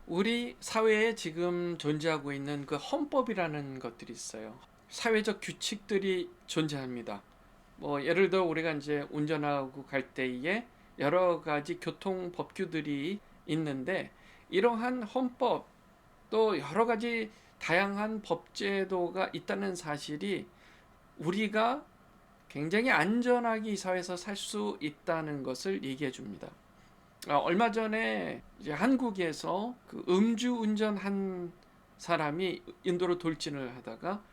우리 사회에 지금 존재하고 있는 그 헌법이라는 것들이 있어요. 사회적 규칙들이 존재합니다. 뭐 예를 들어 우리가 이제 운전하고 갈 때에 여러 가지 교통 법규들이 있는데, 이러한 헌법 또 여러 가지 다양한 법제도가 있다는 사실이 우리가 굉장히 안전하게 이 사회에서 살 수 있다는 것을 얘기해 줍니다. 얼마 전에 이제 한국에서 그 음주운전 한 사람이 인도로 돌진을 하다가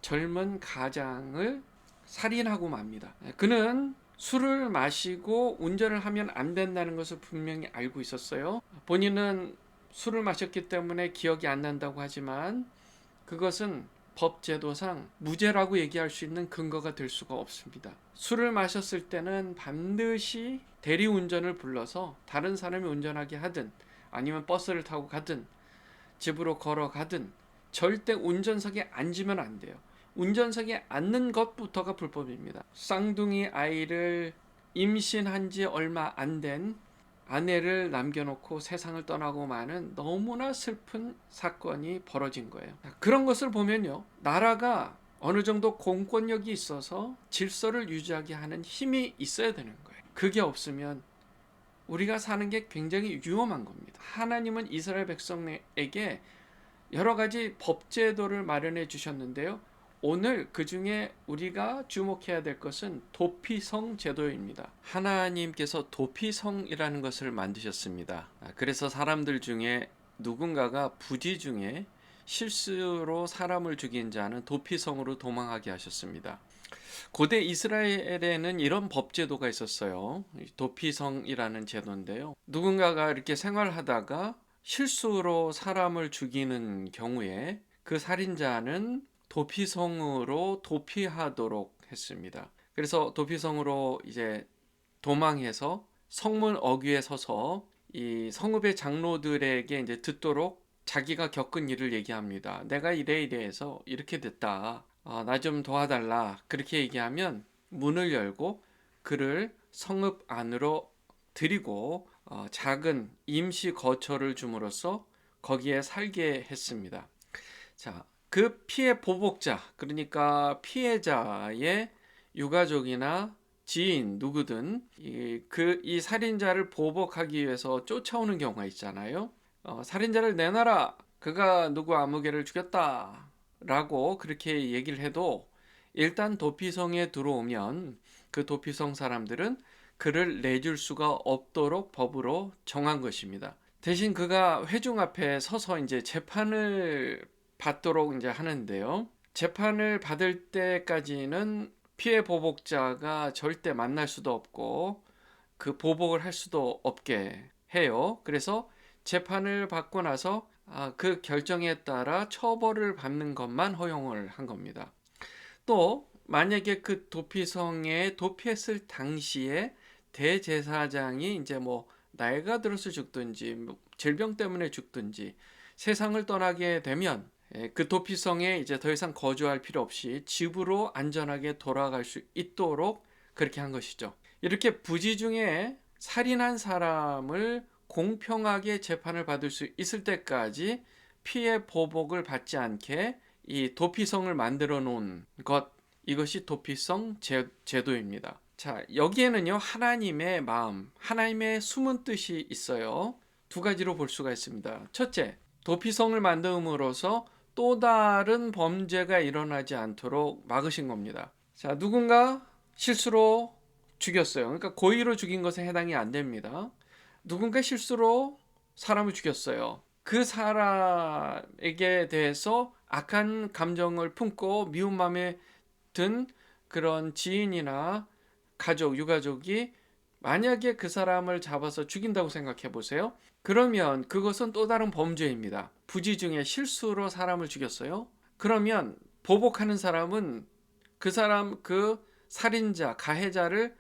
젊은 가장을 살인하고 맙니다. 그는 술을 마시고 운전을 하면 안 된다는 것을 분명히 알고 있었어요. 본인은 술을 마셨기 때문에 기억이 안 난다고 하지만 그것은 법제도상 무죄라고 얘기할 수 있는 근거가 될 수가 없습니다. 술을 마셨을 때는 반드시 대리운전을 불러서 다른 사람이 운전하게 하든 아니면 버스를 타고 가든 집으로 걸어가든 절대 운전석에 앉으면 안 돼요. 운전석에 앉는 것부터가 불법입니다. 쌍둥이 아이를 임신한 지 얼마 안 된 아내를 남겨놓고 세상을 떠나고 마는 너무나 슬픈 사건이 벌어진 거예요. 그런 것을 보면요, 나라가 어느 정도 공권력이 있어서 질서를 유지하게 하는 힘이 있어야 되는 거예요. 그게 없으면 우리가 사는 게 굉장히 위험한 겁니다. 하나님은 이스라엘 백성에게 여러 가지 법제도를 마련해 주셨는데요, 오늘 그 중에 우리가 주목해야 될 것은 도피성 제도입니다. 하나님께서 도피성이라는 것을 만드셨습니다. 그래서 사람들 중에 누군가가 부지 중에 실수로 사람을 죽인 자는 도피성으로 도망하게 하셨습니다. 고대 이스라엘에는 이런 법제도가 있었어요. 도피성이라는 제도인데요, 누군가가 이렇게 생활하다가 실수로 사람을 죽이는 경우에 그 살인자는 도피성으로 도피하도록 했습니다. 그래서 도피성으로 이제 도망해서 성문 어귀에 서서 이 성읍의 장로들에게 이제 듣도록 자기가 겪은 일을 얘기합니다. 내가 이래해서 이렇게 됐다. 나 좀 도와달라. 그렇게 얘기하면 문을 열고 그를 성읍 안으로 들이고 작은 임시 거처를 줌으로써 거기에 살게 했습니다. 자, 그 피해 보복자, 그러니까 피해자의 유가족이나 지인 누구든 이 살인자를 보복하기 위해서 쫓아오는 경우가 있잖아요. 살인자를 내놔라. 그가 누구 아무개를 죽였다. 라고 그렇게 얘기를 해도 일단 도피성에 들어오면 그 도피성 사람들은 그를 내줄 수가 없도록 법으로 정한 것입니다. 대신 그가 회중 앞에 서서 이제 재판을 받도록 이제 하는데요, 재판을 받을 때까지는 피해 보복자가 절대 만날 수도 없고 그 보복을 할 수도 없게 해요. 그래서 재판을 받고 나서 그 결정에 따라 처벌을 받는 것만 허용을 한 겁니다. 또 만약에 그 도피성에 도피했을 당시에 대제사장이 이제 뭐 나이가 들어서 죽든지 뭐 질병 때문에 죽든지 세상을 떠나게 되면 그 도피성에 이제 더 이상 거주할 필요 없이 집으로 안전하게 돌아갈 수 있도록 그렇게 한 것이죠. 이렇게 부지 중에 살인한 사람을 공평하게 재판을 받을 수 있을 때까지 피해 보복을 받지 않게 이 도피성을 만들어 놓은 것, 이것이 도피성 제도입니다. 자, 여기에는요, 하나님의 마음, 하나님의 숨은 뜻이 있어요. 두 가지로 볼 수가 있습니다. 첫째, 도피성을 만듦으로써 또 다른 범죄가 일어나지 않도록 막으신 겁니다. 자, 누군가 실수로 죽였어요. 그러니까 고의로 죽인 것에 해당이 안 됩니다. 누군가 실수로 사람을 죽였어요. 그 사람에게 대해서 악한 감정을 품고 미운 마음에 든 그런 지인이나 가족, 유가족이 만약에 그 사람을 잡아서 죽인다고 생각해 보세요. 그러면 그것은 또 다른 범죄입니다. 부지 중에 실수로 사람을 죽였어요. 그러면 보복하는 사람은 그 사람, 그 살인자, 가해자를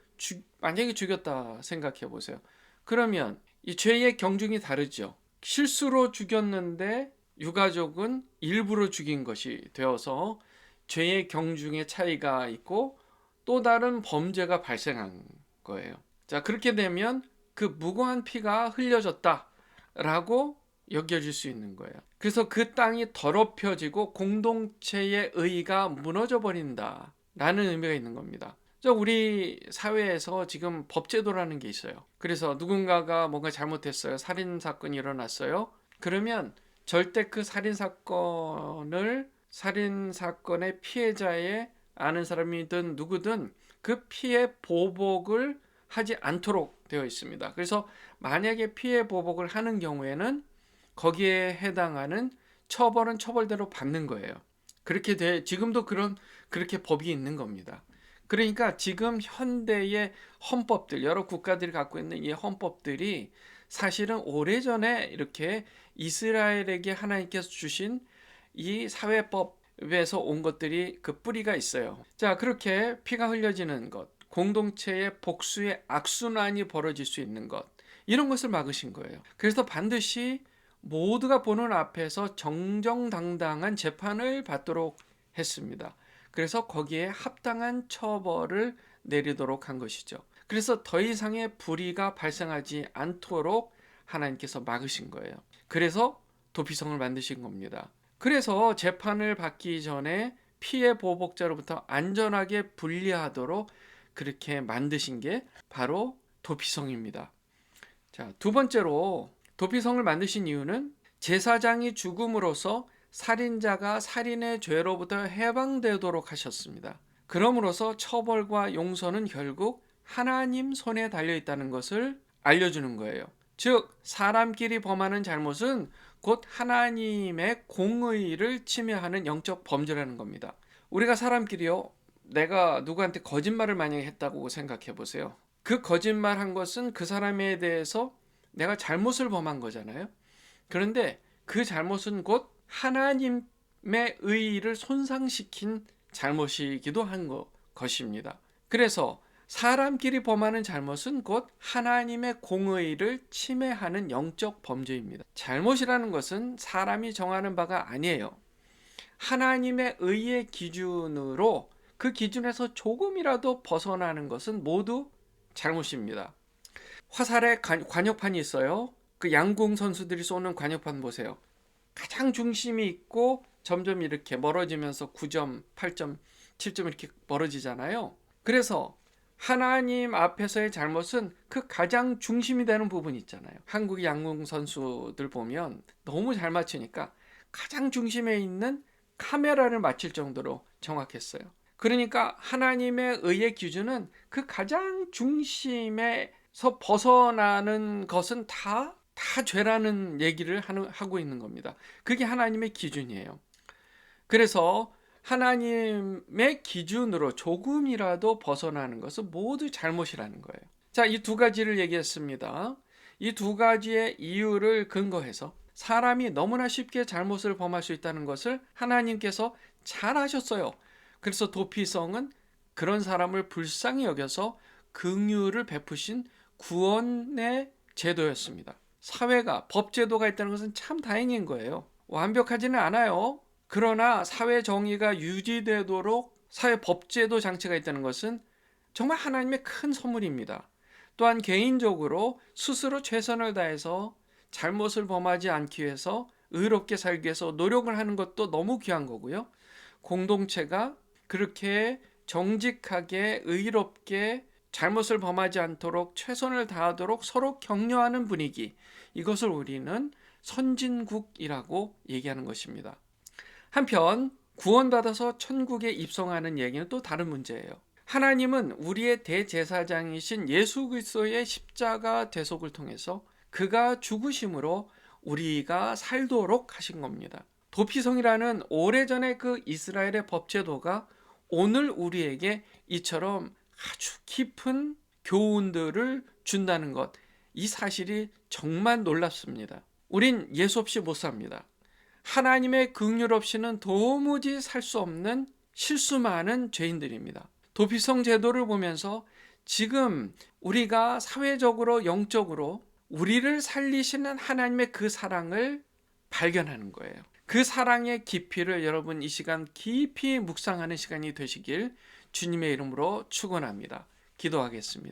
만약에 죽였다 생각해 보세요. 그러면 이 죄의 경중이 다르죠. 실수로 죽였는데 유가족은 일부러 죽인 것이 되어서 죄의 경중의 차이가 있고 또 다른 범죄가 발생한 거예요. 자, 그렇게 되면 그 무고한 피가 흘려졌다라고 여겨질 수 있는 거예요. 그래서 그 땅이 더럽혀지고 공동체의 의의가 무너져 버린다 라는 의미가 있는 겁니다. 우리 사회에서 지금 법제도라는 게 있어요. 그래서 누군가가 뭔가 잘못했어요. 살인사건이 일어났어요. 그러면 절대 그 살인사건의 피해자의 아는 사람이든 누구든 그 피해 보복을 하지 않도록 되어 있습니다. 그래서 만약에 피해 보복을 하는 경우에는 거기에 해당하는 처벌은 처벌대로 받는 거예요. 지금도 그렇게 법이 있는 겁니다. 그러니까 지금 현대의 헌법들, 여러 국가들이 갖고 있는 이 헌법들이 사실은 오래전에 이렇게 이스라엘에게 하나님께서 주신 이 사회법에서 온 것들이 그 뿌리가 있어요. 자, 그렇게 피가 흘려지는 것, 공동체의 복수의 악순환이 벌어질 수 있는 것, 이런 것을 막으신 거예요. 그래서 반드시 모두가 보는 앞에서 정정당당한 재판을 받도록 했습니다. 그래서 거기에 합당한 처벌을 내리도록 한 것이죠. 그래서 더 이상의 불의가 발생하지 않도록 하나님께서 막으신 거예요. 그래서 도피성을 만드신 겁니다. 그래서 재판을 받기 전에 피해 보복자로부터 안전하게 분리하도록 그렇게 만드신 게 바로 도피성입니다. 자, 두 번째로 도피성을 만드신 이유는 제사장이 죽음으로써 살인자가 살인의 죄로부터 해방되도록 하셨습니다. 그럼으로써 처벌과 용서는 결국 하나님 손에 달려 있다는 것을 알려주는 거예요. 즉, 사람끼리 범하는 잘못은 곧 하나님의 공의를 침해하는 영적 범죄라는 겁니다. 우리가 사람끼리요, 내가 누구한테 거짓말을 만약에 했다고 생각해 보세요. 그 거짓말 한 것은 그 사람에 대해서 내가 잘못을 범한 거잖아요. 그런데 그 잘못은 곧 하나님의 의의를 손상시킨 잘못이기도 한 것입니다. 그래서 사람끼리 범하는 잘못은 곧 하나님의 공의를 침해하는 영적 범죄입니다. 잘못이라는 것은 사람이 정하는 바가 아니에요. 하나님의 의의 기준으로 그 기준에서 조금이라도 벗어나는 것은 모두 잘못입니다. 화살에 관역판이 있어요. 그 양궁 선수들이 쏘는 관역판 보세요. 가장 중심이 있고 점점 이렇게 멀어지면서 9점, 8점, 7점 이렇게 멀어지잖아요. 그래서 하나님 앞에서의 잘못은 그 가장 중심이 되는 부분이 있잖아요. 한국 양궁 선수들 보면 너무 잘 맞추니까 가장 중심에 있는 카메라를 맞힐 정도로 정확했어요. 그러니까 하나님의 의의 기준은 그 가장 중심에서 벗어나는 것은 다 죄라는 얘기를 하고 있는 겁니다. 그게 하나님의 기준이에요. 그래서 하나님의 기준으로 조금이라도 벗어나는 것은 모두 잘못이라는 거예요. 자, 이 두 가지를 얘기했습니다. 이 두 가지의 이유를 근거해서 사람이 너무나 쉽게 잘못을 범할 수 있다는 것을 하나님께서 잘 아셨어요. 그래서 도피성은 그런 사람을 불쌍히 여겨서 긍휼을 베푸신 구원의 제도였습니다. 사회가 법제도가 있다는 것은 참 다행인 거예요. 완벽하지는 않아요. 그러나 사회 정의가 유지되도록 사회 법제도 장치가 있다는 것은 정말 하나님의 큰 선물입니다. 또한 개인적으로 스스로 최선을 다해서 잘못을 범하지 않기 위해서 의롭게 살기 위해서 노력을 하는 것도 너무 귀한 거고요. 공동체가 그렇게 정직하게 의롭게 잘못을 범하지 않도록 최선을 다하도록 서로 격려하는 분위기, 이것을 우리는 선진국이라고 얘기하는 것입니다. 한편 구원받아서 천국에 입성하는 얘기는 또 다른 문제예요. 하나님은 우리의 대제사장이신 예수 그리스도의 십자가 대속을 통해서 그가 죽으심으로 우리가 살도록 하신 겁니다. 도피성이라는 오래전의 그 이스라엘의 법제도가 오늘 우리에게 이처럼 아주 깊은 교훈들을 준다는 것, 이 사실이 정말 놀랍습니다. 우린 예수 없이 못 삽니다. 하나님의 긍휼 없이는 도무지 살 수 없는 실수 많은 죄인들입니다. 도피성 제도를 보면서 지금 우리가 사회적으로 영적으로 우리를 살리시는 하나님의 그 사랑을 발견하는 거예요. 그 사랑의 깊이를 여러분 이 시간 깊이 묵상하는 시간이 되시길 주님의 이름으로 축원합니다. 기도하겠습니다.